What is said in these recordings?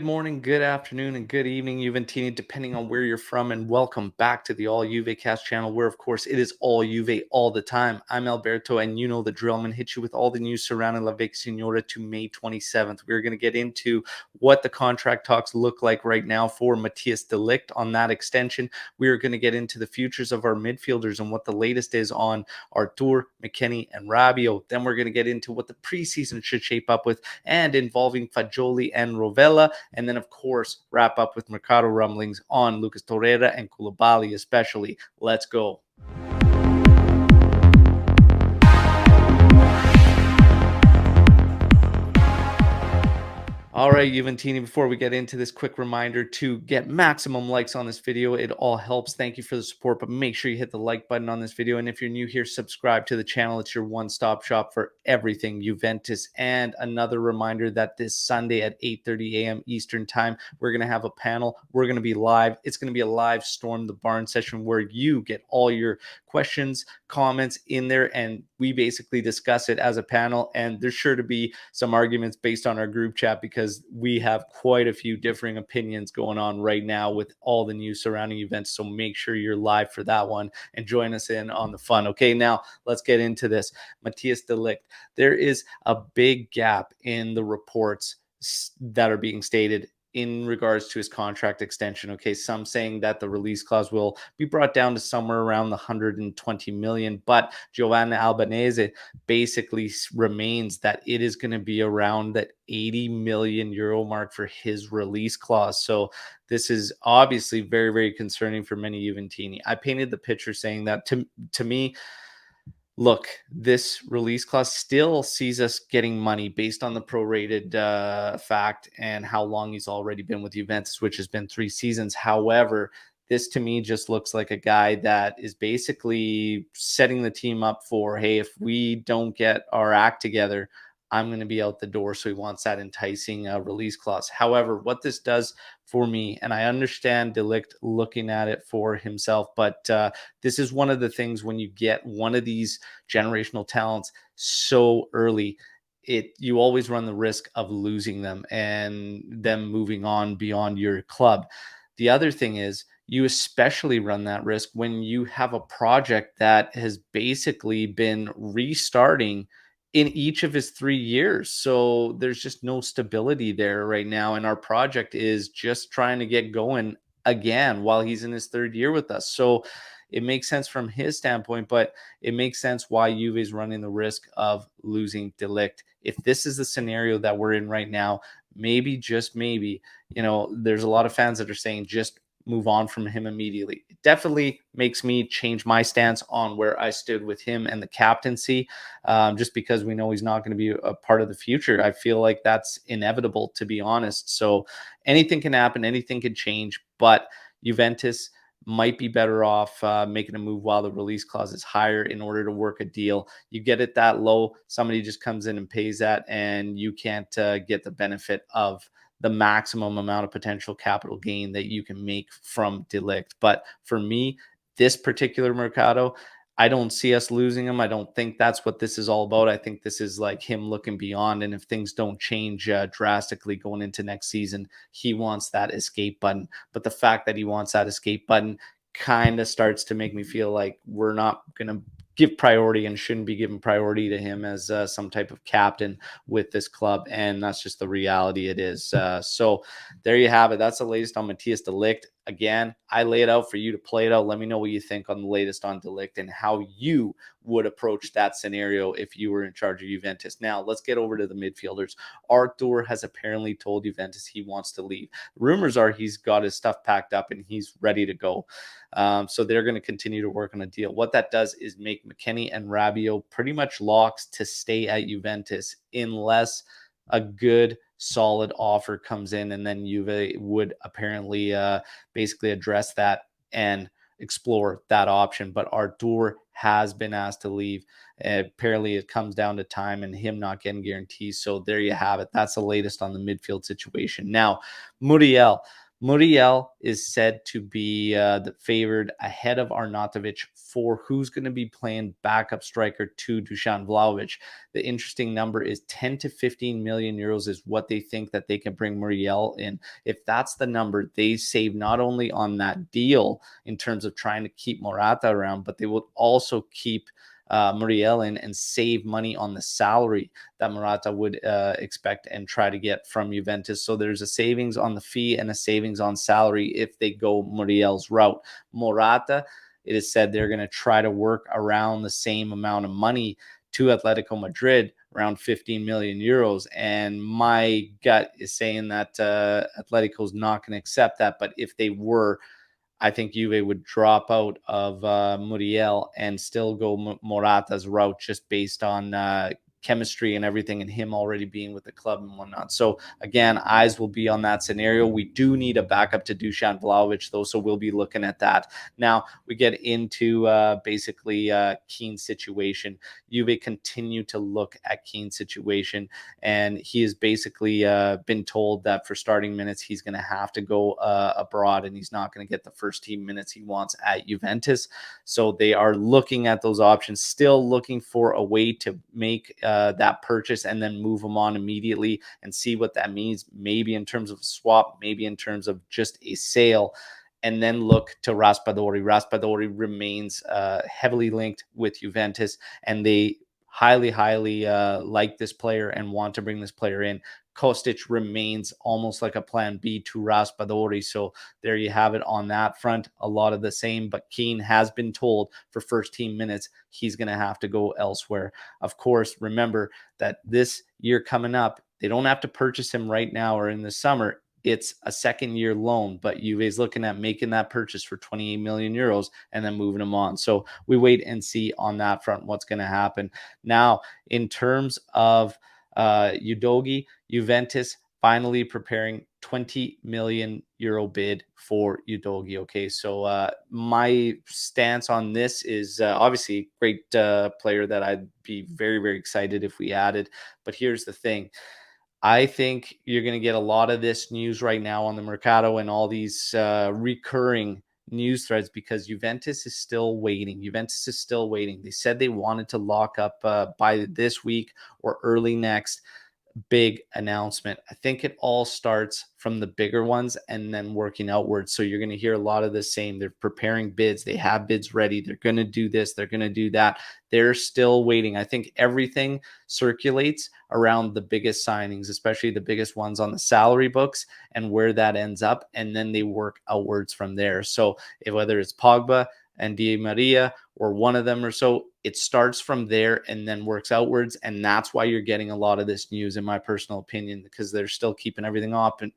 Good morning, good afternoon, and good evening, Juventini, depending on where you're from, and welcome back to the All Juve Cast channel, where, of course, it is all Juve all the time. I'm Alberto, and you know the drill. I'm going to hit you with all the news surrounding La Vecchiagnora to May 27th. We're going to get into what the contract talks look like right now for Matthijs de Ligt on that extension. We are going to get into the futures of our midfielders and what the latest is on Artur, McKennie, and Rabiot. Then we're going to get into what the preseason should shape up with and involving Fagioli and Rovella. And then, of course, wrap up with Mercado rumblings on Lucas Torreira and Koulibaly especially. Let's go. All right, Juventini, before we get into this, quick reminder to get maximum likes on this video. It all helps. Thank you for the support, but make sure you hit the like button on this video. And if you're new here, subscribe to the channel. It's your one-stop shop for everything Juventus. And another reminder that this Sunday at 8:30 a.m. Eastern time, we're going to have a panel. We're going to be live. It's going to be a live Storm the Barn session where you get all your questions, comments in there, and we basically discuss it as a panel. And there's sure to be some arguments based on our group chat because we have quite a few differing opinions going on right now with all the news surrounding events. So make sure you're live for that one and join us in on the fun. Okay, now let's get into this. Matthijs de Ligt. There is a big gap in the reports that are being stated in regards to his contract extension. Okay, some saying that the release clause will be brought down to somewhere around the 120 million, but Giovanni Albanese basically remains that it is going to be around that 80 million euro mark for his release clause. So this is obviously very, very concerning for many Juventini. I painted the picture saying that to me, look, this release clause still sees us getting money based on the prorated fact and how long he's already been with Juventus, which has been 3 seasons. However, this to me just looks like a guy that is basically setting the team up for, hey, if we don't get our act together, I'm going to be out the door. So he wants that enticing release clause. However, what this does for me, and I understand De Ligt looking at it for himself, but this is one of the things when you get one of these generational talents so early, you always run the risk of losing them and them moving on beyond your club. The other thing is you especially run that risk when you have a project that has basically been restarting in each of his 3 years. So there's just no stability there right now. And our project is just trying to get going again while he's in his 3rd year with us. So it makes sense from his standpoint, but it makes sense why Juve is running the risk of losing De Ligt. If this is the scenario that we're in right now, maybe, just maybe, there's a lot of fans that are saying just move on from him immediately. It definitely makes me change my stance on where I stood with him and the captaincy, just because we know he's not going to be a part of the future. I feel like that's inevitable, to be honest. So anything can happen, anything can change, but Juventus might be better off making a move while the release clause is higher in order to work a deal. You get it that low, somebody just comes in and pays that, and you can't get the benefit of the maximum amount of potential capital gain that you can make from De Ligt. But for me, this particular Mercado, I don't see us losing him. I don't think that's what this is all about. I think this is like him looking beyond. And if things don't change drastically going into next season, he wants that escape button. But the fact that he wants that escape button kind of starts to make me feel like we're not going to give priority and shouldn't be giving priority to him as some type of captain with this club. And that's just the reality it is. So there you have it. That's the latest on Matthijs de Ligt. Again, I lay it out for you to play it out. Let me know what you think on the latest on De Ligt and how you would approach that scenario if you were in charge of Juventus. Now, let's get over to the midfielders. Artur has apparently told Juventus he wants to leave. Rumors are he's got his stuff packed up and he's ready to go. So they're going to continue to work on a deal. What that does is make McKennie and Rabiot pretty much locks to stay at Juventus unless a good solid offer comes in, and then Juve would apparently basically address that and explore that option. But Artur has been asked to leave. Apparently it comes down to time and him not getting guarantees. So there you have it. That's the latest on the midfield situation. Now, Muriel. Muriel is said to be the favored ahead of Arnautovic for who's going to be playing backup striker to Dusan Vlahovic. The interesting number is 10 to 15 million euros is what they think that they can bring Muriel in. If that's the number, they save not only on that deal in terms of trying to keep Morata around, but they will also keep Muriel in and save money on the salary that Morata would expect and try to get from Juventus. So there's a savings on the fee and a savings on salary if they go Muriel's route. Morata, it is said they're going to try to work around the same amount of money to Atletico Madrid, around 15 million euros. And my gut is saying that Atletico is not going to accept that. But if they were, I think Juve would drop out of Muriel and still go Morata's route just based on chemistry and everything and him already being with the club and whatnot. So again, eyes will be on that scenario. We do need a backup to Dusan Vlahovic though, so we'll be looking at that. Now we get into basically Keane's situation. Juve continue to look at Keane's situation, and he has basically been told that for starting minutes he's going to have to go abroad, and he's not going to get the first team minutes he wants at Juventus. So they are looking at those options, still looking for a way to make that purchase and then move him on immediately and see what that means, maybe in terms of a swap, maybe in terms of just a sale, and then look to Raspadori. Raspadori remains heavily linked with Juventus, and they highly like this player and want to bring this player in. Kostic remains almost like a plan B to Raspadori. So there you have it on that front. A lot of the same, but Keane has been told for first team minutes he's going to have to go elsewhere. Of course, remember that this year coming up, they don't have to purchase him right now or in the summer. It's a second-year loan, but Juve is looking at making that purchase for 28 million euros and then moving him on. So we wait and see on that front what's going to happen. Now, in terms of Udogie, Juventus finally preparing 20 million euro bid for Udogie. Okay, so my stance on this is obviously great player that I'd be very excited if we added. But here's the thing. I think you're going to get a lot of this news right now on the Mercato and all these recurring news threads because Juventus is still waiting. Juventus is still waiting. They said they wanted to lock up by this week or early next. Big announcement. I think it all starts from the bigger ones and then working outwards. So you're going to hear a lot of the same. They're preparing bids. They have bids ready. They're going to do this. They're going to do that. They're still waiting. I think everything circulates around the biggest signings, especially the biggest ones on the salary books and where that ends up. And then they work outwards from there. So whether it's Pogba and Di Maria or one of them or so, it starts from there and then works outwards. And that's why you're getting a lot of this news, in my personal opinion, because they're still keeping everything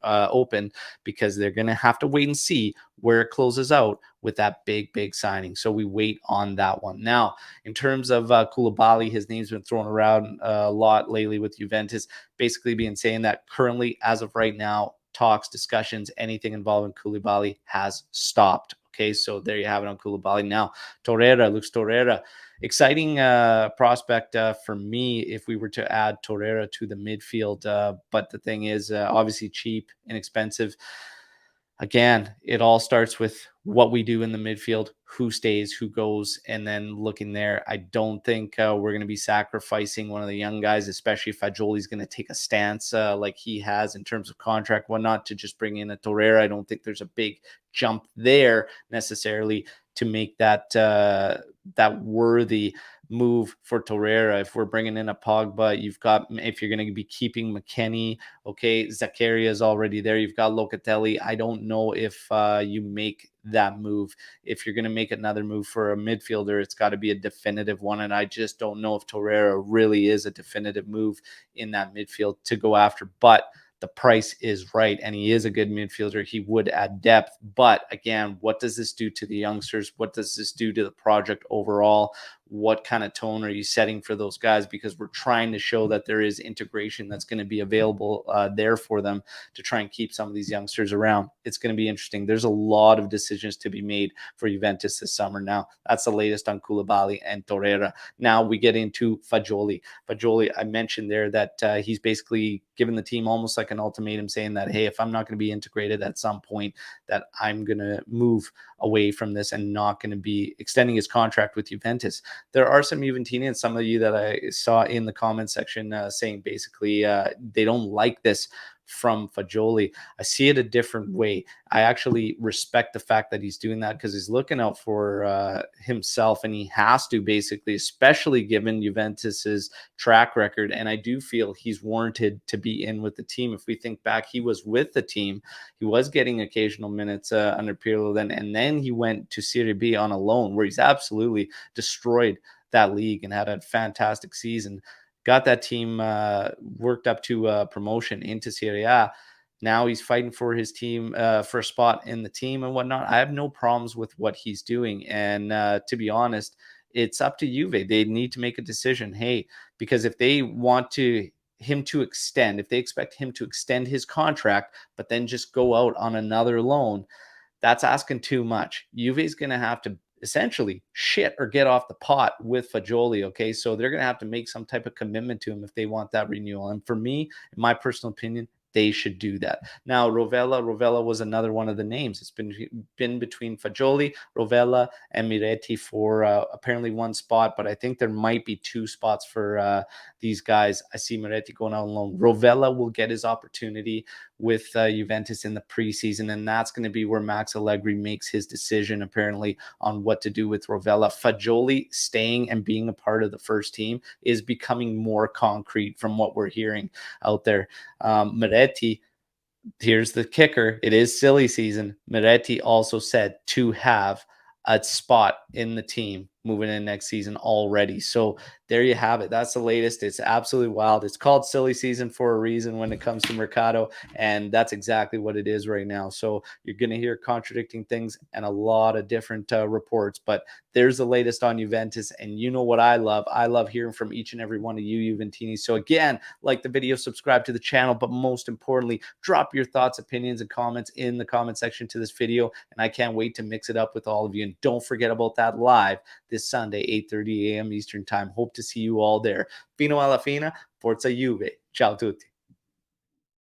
open because they're going to have to wait and see where it closes out with that big signing. So we wait on that one. Now, in terms of Koulibaly, his name's been thrown around a lot lately with Juventus, basically being saying that currently, as of right now, talks, discussions, anything involving Koulibaly has stopped. Okay, so there you have it on Koulibaly. Now, Torreira, exciting prospect for me if we were to add Torreira to the midfield. But the thing is, obviously cheap, inexpensive. Again, it all starts with what we do in the midfield, who stays, who goes, and then looking there. I don't think we're going to be sacrificing one of the young guys, especially if Fagioli's going to take a stance like he has in terms of contract, whatnot, to just bring in a Torreira. I don't think there's a big jump there necessarily to make that that worthy move for Torreira. If we're bringing in a Pogba, you've got, if you're going to be keeping McKennie, okay, Zakaria is already there. You've got Locatelli. I don't know if you make that move. If you're going to make another move for a midfielder, it's got to be a definitive one. And I just don't know if Torreira really is a definitive move in that midfield to go after. But the price is right, and he is a good midfielder. He would add depth. But again, what does this do to the youngsters? What does this do to the project overall? what kind of tone are you setting for those guys, because we're trying to show that there is integration that's going to be available there for them to try and keep some of these youngsters around. It's going to be interesting. There's a lot of decisions to be made for Juventus this summer. Now, that's the latest on Koulibaly and Torreira. Now we get into Fagioli. I mentioned there that he's basically given the team almost like an ultimatum, saying that, hey, if I'm not going to be integrated at some point, that I'm going to move away from this and not going to be extending his contract with Juventus. There are some Juventinians, some of you that I saw in the comment section saying basically they don't like this from Fagioli. I see it a different way. I actually respect the fact that he's doing that, because he's looking out for himself, and he has to, basically, especially given Juventus's track record. And I do feel he's warranted to be in with the team. If we think back, he was with the team. He was getting occasional minutes under Pirlo then, and then he went to Serie B on a loan, where he's absolutely destroyed that league and had a fantastic season. Got that team worked up to promotion into Serie A. Now he's fighting for his team, for a spot in the team and whatnot. I have no problems with what he's doing. And to be honest, it's up to Juve. They need to make a decision. Hey, because if they want him to extend, if they expect him to extend his contract, but then just go out on another loan, that's asking too much. Juve's going to have to essentially shit or get off the pot with Fagioli. Okay. So they're going to have to make some type of commitment to him if they want that renewal. And for me, in my personal opinion, they should do that. Now, Rovella was another one of the names. It's been between Fagioli, Rovella, and Miretti for apparently one spot, but I think there might be two spots for these guys. I see Miretti going out on loan. Rovella will get his opportunity with Juventus in the preseason, and that's going to be where Max Allegri makes his decision, apparently, on what to do with Rovella. Fagioli staying and being a part of the first team is becoming more concrete from what we're hearing out there. Miretti, here's the kicker. It is silly season. Miretti also said to have a spot in the team moving in next season already. So there you have it. That's the latest. It's absolutely wild. It's called silly season for a reason when it comes to Mercado, and that's exactly what it is right now. So you're going to hear contradicting things and a lot of different reports, but there's the latest on Juventus. And you know what I love? I love hearing from each and every one of you Juventini. So again, like the video, subscribe to the channel, but most importantly, drop your thoughts, opinions, and comments in the comment section to this video. And I can't wait to mix it up with all of you. And don't forget about that live this Sunday, 8:30 a.m. Eastern Time. Hope to see you all there. Fino alla fine, Forza Juve. Ciao tutti.